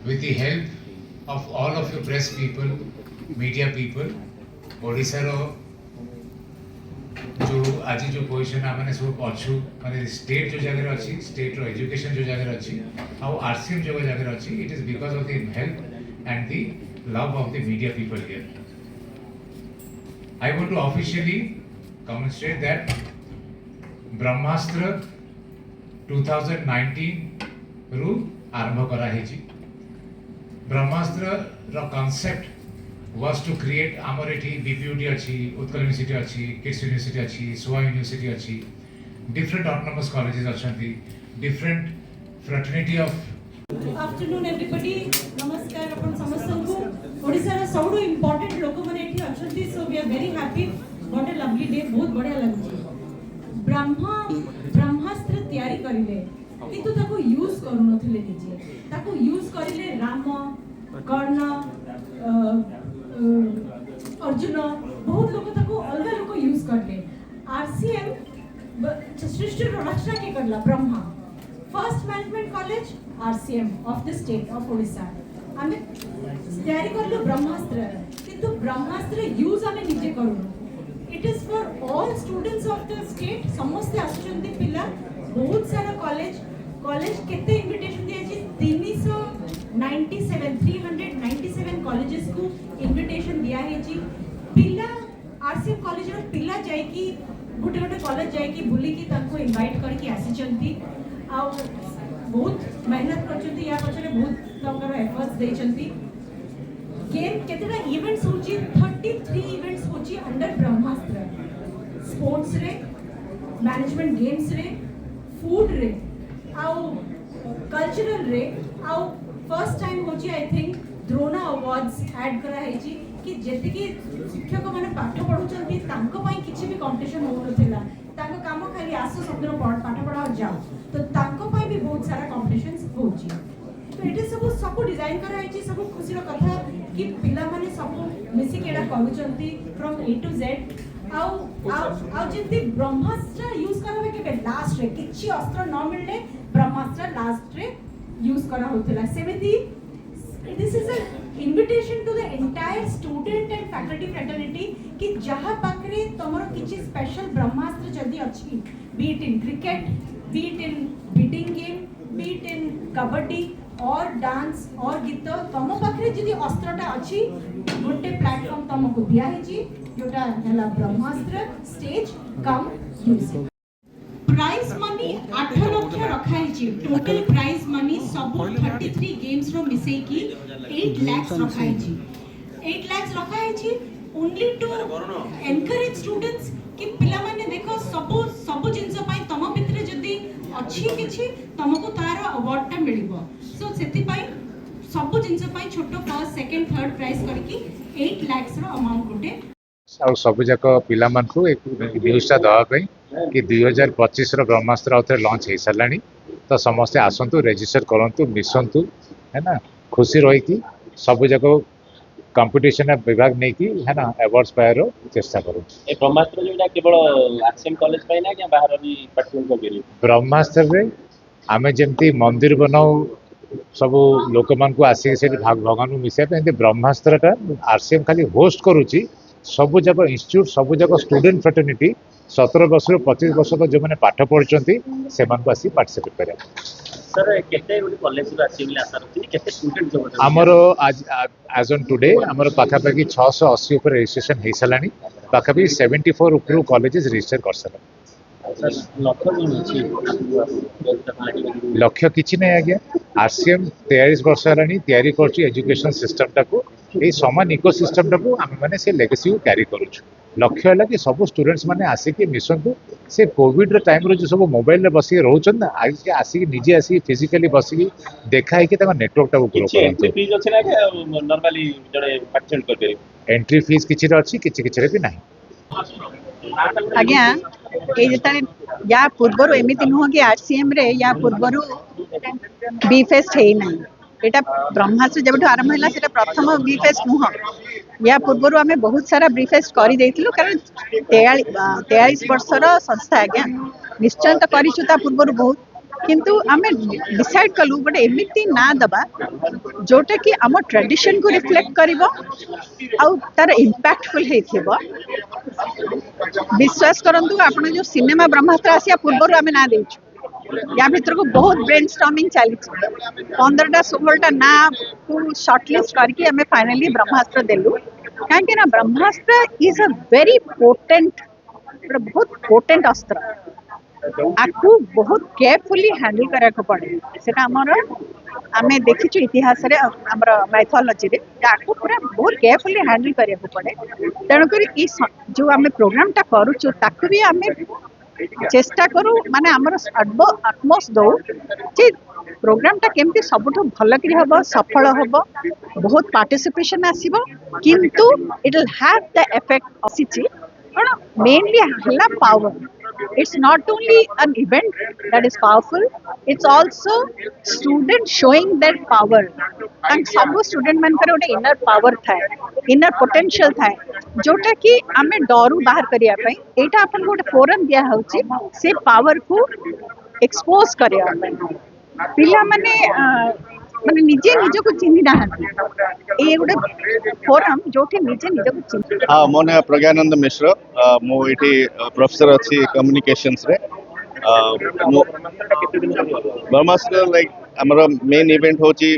with the help of all of you press people, media people, Odisha रो जो आज जो position आम सब अच्छु माने स्टेट जो जगह अच्छी स्टेट रो एजुकेशन जो जगह अच्छी आउ आरसीएम जो जगह अच्छी it is because of the help and the love of the media people here. I want to officially communicate that ब्रह्मास्त्र 2019 रू आरंभ करा हेची. ब्रह्मास्त्र रो कॉन्सेप्ट was to create आमर एठी बीपीयूटी अच्छी, उत्कल यूनिवर्सिटी अच्छी, किड्स यूनिवर्सिटी अच्छी, सोआ यूनिवर्सिटी अच्छी, डिफरेंट ऑटोनोमस कॉलेजेस अच्छी, different fraternity of. Afternoon everybody. नमस्कार अपन समस्त ओडिसा रा सबडू इंपोर्टेंट लोक माने एठी अछंती. So we are very happy. What a lovely day. बहुत बढ़िया लागुची. ब्रह्मास्त्र तयारी करिले किंतु ताको यूज करू नथिले निजे. ताको यूज करिले राम, कर्ण, अर्जुन, बहुत लोग ताको अलग लोग यूज करले. आरसीएम सृष्टि रचना के करला Brahma. First management college RCM of the state of Odisha. आमे तयारी करलो ब्रह्मास्त्र किंतु ब्रह्मास्त्र यूज आमे निजे करू. It is for all students of the state. समस्त आसुचंती पिला. बहुत सारा कॉलेज केते इनविटेशन दिया छी. 397 कॉलेजेस को इनविटेशन दिया है जी. पिला आरसीएम कॉलेज रो पिला जाय की गोटे गोटे कॉलेज जाय की बुली की ताको इनवाइट करके आसी चंती. आ बहुत मेहनत करचंती. या पछरे बहुत तंकर एफर्ट्स दे चंती. गेम केतेटा इवेंट्स होची. 33 इवेंट्स होची अंडर ब्रह्मास्त्र. स्पोर्ट्स रे, मैनेजमेंट गेम्स रे, फूड रे, आउ कल्चरल रे, आउ फर्स्ट टाइम होची I think Drona awards add करा है जी कि जेते की शिक्षक माने पाठ पढुचंती तांको पई किछि भी कंपटीशन हो नथिला. तांको काम खाली आसो समुद्र पाठ पढा जाओ. तो तांको पई भी बहुत सारा कंपटीशंस होची. तो एटे सब डिजाइन करा है जी. सब खुशी रो कथा कि पिला माने सब मिसी केडा करूचंती फ्रॉम ए टू जेड. आउ जेते ब्रह्मास्त्र यूज करबे के लास्ट रे किछि अस्त्र न मिलले ब्रह्मास्त्र लास्ट रे यूज करा होतला. सेमिति this is an invitation to the entire student and faculty fraternity कि जहाँ पाखरे तमरो किछि स्पेशल ब्रह्मास्त्र जदी अछि, be it in cricket, be it in bidding game, be it in kabaddi और डांस और गीत, तम पाखरे जदी अस्त्रटा अछि गोटे प्लेटफॉर्म तमको दिया है जी जोटा हला ब्रह्मास्त्र स्टेज कम यूज. प्राइज मनी 8 लाख रखा है. टोटल प्राइज मनी सब 33 गेम्स रो मिसई की 8 लाख रखा है. 8 लाख रखा है ओनली टू एनकरेज स्टूडेंट्स कि पिला माने देखो सब जिंस पई तम भितरे जदी अछि किछि तमको तार अवार्ड टा मिलिबो. सो सेति पई सब जिंस पई छोटो फर्स्ट सेकंड थर्ड प्राइज करके 8 लाख रो अमाउंट गोटे और सब जाक पिला मानकु एक न्यूज़टा दवा पई कि 2025 रो ब्रह्मास्त्र आउथे लॉन्च हो सारा. तो समस्ते आसतु रेजिस्टर करंतु मिसंतु है ना. खुशी रही कि सब जाक कंपटीशन विभाग नहीं कि है ना अवार्ड्स पायर चेष्टा करूँ. ए ब्रह्मास्त्र जोटा केवल आरसीएम कॉलेज पाई ना कि बाहर भी पार्टिसिपेट करियो. ब्रह्मास्त्र रे आमे जेमती मंदिर बनाऊ सब लोक मान को आसी से भगवान मिसा ब्रह्मास्त्र आरसीएम खाली होस्ट करुच्ची. सब जाक इंस्टीट्यूट सब जाक स्टूडेंट फ्रेटर्निटी 17 वर्ष रू 25 वर्ष तक जो मैंने पाठ पढ़ी से आसी पार्टिसिपेट करें. सर केते गोटे कॉलेज रो आसी बिला आशा रखी केते स्टूडेंट जो हमर आज ऑन टुडे हमर पाखापाखि 680 ऊपर रजिस्ट्रेशन हो सारा. पाखापाखि 74 ऊपर कॉलेजेस रजिस्टर कर सारा. लक्ष्य किसी ना आज्ञा. आरसीएम 23 वर्ष है तैयारी कर एजुकेशन सिस्टम टाक ये समान इकोसिस्टम टाक आम मैंने से लेगेसी को क्यारी करुँ. लक्ष्य है कि सब स्टूडेंट्स मैंने आसिक मिसतु से कोविड टाइम रो जो सब मोबाइल बसिक रोचन ना आसिक निजे आसिक फिजिकली बसिक देखाई नेटवर्क टाक ग्रो कर. एंट्री फीस किसी अच्छी किसी भी ना. आज्ञा या पूर्वर एमती नुह कि आरसीएम रे या पूर्वर बी फेस्ट है ना. एटा ब्रह्मास्त्र जब आरंभ है प्रथम बी फेस्ट नुह. या पूर्वर आम बहुत सारा बी फेस्ट कर कारण 43 वर्षर संस्था आज्ञा निश्चय तो करूँ. पूर्वर बहुत किंतु आमे डिसाइड कलु गोटे एमिति ना दबा जोटा कि आम ट्रेडिशन को रिफ्लेक्ट करिवो आउ तार इम्पैक्टफुल हेथिबो। विश्वास करंतु आपण जो सिनेमा ब्रह्मास्त्र आसिया पूर्व आमे ना देछु या भीतर को बहुत ब्रेनस्टॉर्मिंग चली 15टा 16टा ना को शॉर्टलिस्ट करके हमें फाइनली ब्रह्मास्त्र देलु कहीं ना ब्रह्मास्त्र इज अ वेरी पोटेंट बहुत पोटेंट अस्त्र आपको बहुत केयरफुल्ली हैंडल करा को पड़े सेटा हमर आमे देखिछु इतिहास रे हमर माइथोलॉजी रे आपको पूरा बहुत केयरफुल्ली हैंडल करिया को पड़े तेणु करी जो आमे प्रोग्राम टा करूछु ताकू भी आमे चेष्टा करू माने हमर आत्मोस दो जे प्रोग्राम टा केमती सबुठ भल करी हबो सफल हबो बहुत पार्टिसिपेशन आसीबो किंतु it will have the effect असिची पण मेनली हला power it's not only an event that is powerful it's also student showing their power and सब स्टूडेंट मान कर ओटे इनर पावर थाए इनर पोटेंशियल थाए जोटा कि आमे डरू बाहर करिया पई एटा अपन गोटे फोरम दिया होची से पावर को एक्सपोज करिया पई पिला माने माने निजे निज को चिन्हि ना ए गोटे फोरम जोठी निजे निज को चिन्हि हाँ मोने प्रज्ञानंद मिश्र मो इठी प्रोफेसर अच्छी कम्युनिकेशंस रे ब्रह्मास्त्र लाइक हमर मेन इवेंट होची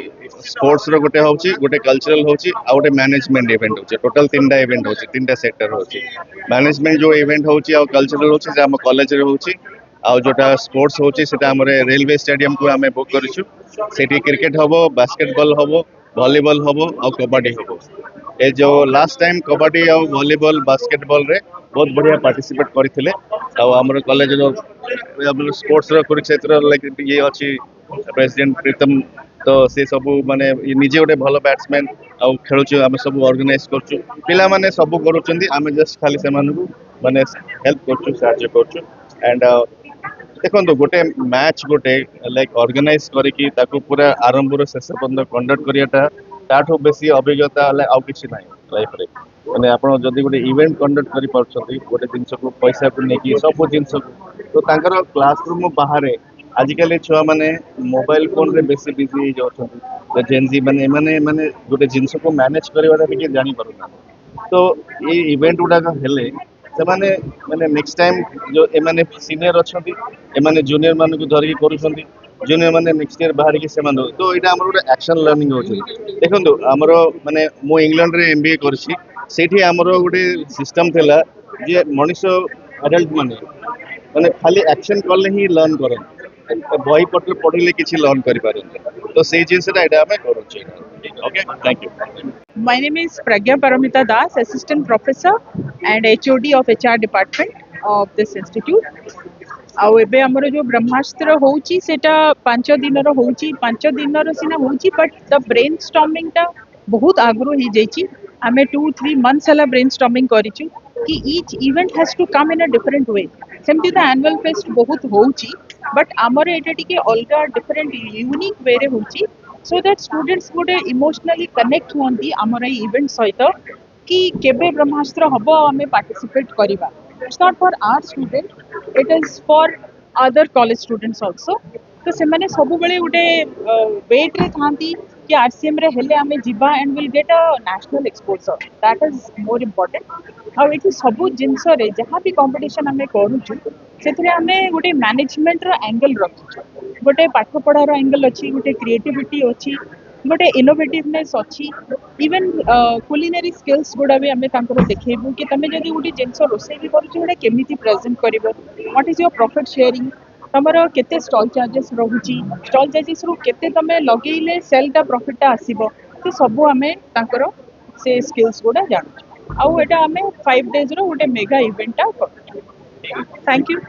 स्पोर्ट्स रो गोटे कल्चरल होची आ गोटे मैनेजमेंट इवेंट होची टोटल 3टा इवेंट होची 3टा सेक्टर होची मैनेजमेंट जो इवेंट होची आ कल्चरल होची जे हम कॉलेज रे होची आ जोटा स्पोर्ट्स होची सेटा हमरे रेलवे स्टेडियम को हमें बुक करिछु सेठी क्रिकेट हबो बास्केटबॉल हबो वॉलीबॉल हबो आ कबड्डी हबो ए जो लास्ट टाइम कबड्डी और वॉलीबॉल बास्केटबॉल रे बहुत बढ़िया पार्टिसिपेट करथिले आ हमर कॉलेज रो हमर स्पोर्ट्स रो कुरुक्षेत्र लाइक ये अछि प्रेसिडेंट प्रीतम तो से सब माने निजे गोटे भल बैट्समैन आ खेलुछु हम सब ऑर्गेनाइज करछु पिला माने सब करूचंदी हम जस्ट खाली से मानू माने हेल्प करछु सहायता करछु एंड देखो गोटे मैच गोटे लाइक ऑर्गेनाइज करिकी ताको पूरा आरंभ रो शेष पर्यंत कंडक्ट करियाटा ताठो बेसी अभिज्ञता हले आउ किछि नाही लाइफ रे माने आपण जदी गोटे इवेंट कंडक्ट करि परछथि गोटे जिंस को पैसा को नेकी सब जिंस तो तांकर क्लासरूम बाहर आजिकल छुआ माने मोबाइल फोन रे बेसी बिजी जाउछथि तो जेनजी माने माने माने गोटे जिंस को मैनेज करिवाटा भी जानि परुना तो ये इवेंट उडा हेले से माने माने नेक्स्ट टाइम जो एमाने सीनियर अछथि एमाने जूनियर मान को धरिक करूछथि जूनियर माने नेक्स्ट ईयर बाहर के सेमान तो एटा हमर गोटे एक्शन लर्निंग होछि देखंतु हमर माने मो इंग्लैंड रे एमबीए करछि सेठी हमर गोटे सिस्टम थिला जे मनुष्य एडल्ट माने माने खाली एक्शन करले ही लर्न करन बही पत्र पढ़िले किछि लर्न करि पारन तो से जिंसटा एटा हमें करूछि okay thank you My name is Pragya Paramita Das, Assistant Professor and HOD of HR Department of this institute. आउ एबे हमर जो ब्रह्मास्त्र होची सेटा 5 दिनर होची 5 दिनर सिना होची बट द ब्रेनस्टॉर्मिंग टा बहुत आगरो ही जाईची हमें 2-3 मंथ्स हला ब्रेनस्टॉर्मिंग करिछु कि each event has to come in a different way सेमती द एनुअल फेस्ट बहुत होची बट हमर एटा टिके अलगा डिफरेंट यूनिक वे रे होची so that students would emotionally connect होंदी हमर इवेंट सहित कि केबे ब्रह्मास्त्र हबो हमें पार्टिसिपेट करिबा it's not for our student it is for other college students also तो से माने सब बेले उटे वेट रे थांती कि आरसीएम रे हेले हमें जिबा and will get a national exposure that is more important आ एठी सब जिंस रे जहां भी कंपटीशन हमें करूछु सेथरे हमें गोटे मैनेजमेंट रो एंगल रखछु गोटे पाठ पढ़ार एंगल अच्छी गोटे क्रिएटिविटी अच्छी गोटे इनोवेटिवनेस अच्छी इवन कुलिनरी स्किल्स गुड़ा भी आम देखू कि तुम जब गोटे जिनस रोसे भी कर केमी प्रेजेंट कर what is your profit sharing तुम केते स्टॉल चार्जेस रोची स्टॉल चार्जेस रु केते तुम लगेले सेलटा प्रॉफिटटा आसीबो से सब आम से स्किल्स गुड़ा जानू आउ एटा आम 5 डेज रो गोटे मेगा इवेंटा कर थैंक यू।